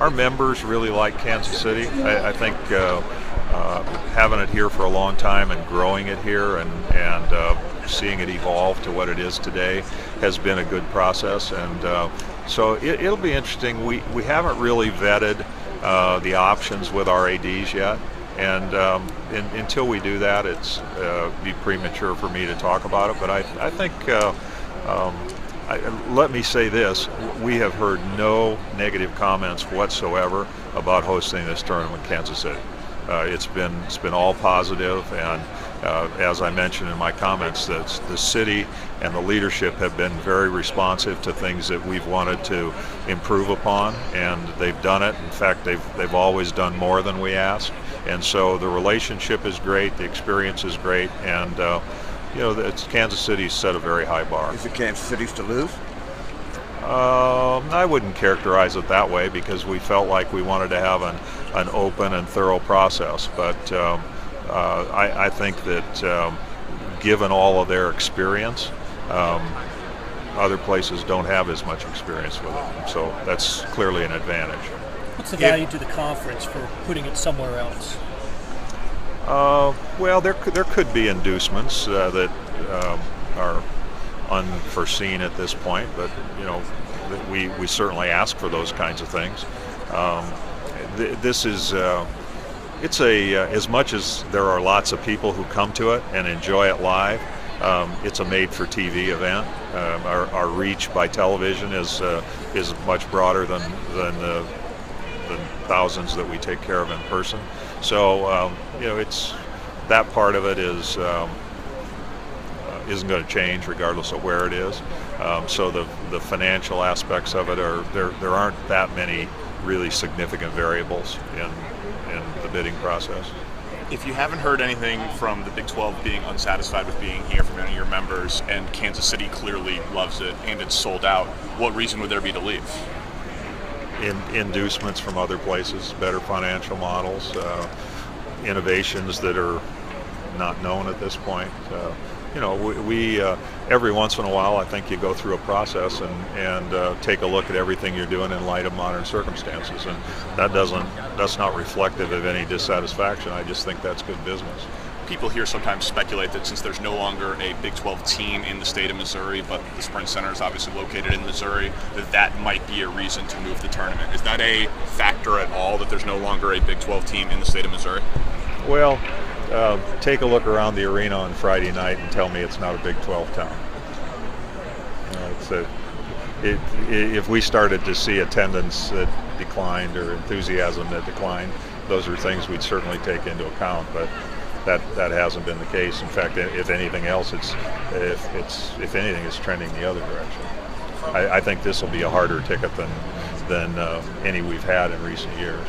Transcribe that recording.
our members really like Kansas City. I think having it here for a long time and growing it here and seeing it evolve to what it is today has been a good process, and so it'll be interesting. We haven't really vetted the options with our ADs yet, and until we do that, it's be premature for me to talk about it. But I think let me say this: we have heard no negative comments whatsoever about hosting this tournament in Kansas City. It's been all positive, and as I mentioned in my comments, the city and the leadership have been very responsive to things that we've wanted to improve upon, and they've done it. In fact, they've always done more than we asked, and so the relationship is great, the experience is great, and Kansas City's set a very high bar. Is it Kansas City's to lose? I wouldn't characterize it that way, because we felt like we wanted to have an open and thorough process. But I think that given all of their experience, other places don't have as much experience with it. So that's clearly an advantage. What's the value to the conference for putting it somewhere else? Well, there could be inducements that are unforeseen at this point, but we certainly ask for those kinds of things. This is as much as there are lots of people who come to it and enjoy it live. It's a made-for-TV event. Our reach by television is much broader than the thousands that we take care of in person. So it's that part of it isn't going to change regardless of where it is. So the financial aspects of it there aren't that many really significant variables in the bidding process. If you haven't heard anything from the Big 12 being unsatisfied with being here from any of your members, and Kansas City clearly loves it and it's sold out, what reason would there be to leave? Inducements from other places, better financial models, innovations that are not known at this point. We every once in a while, I think you go through a process and take a look at everything you're doing in light of modern circumstances, and that's not reflective of any dissatisfaction. I just think that's good business. People here sometimes speculate that since there's no longer a Big 12 team in the state of Missouri, but the Sprint Center is obviously located in Missouri, that might be a reason to move the tournament. Is that a factor at all, that there's no longer a Big 12 team in the state of Missouri? Well, take a look around the arena on Friday night and tell me it's not a Big 12 town. If we started to see attendance that declined or enthusiasm that declined, those are things we'd certainly take into account, but that hasn't been the case. In fact, if anything else, if anything, it's trending the other direction. I think this will be a harder ticket than any we've had in recent years.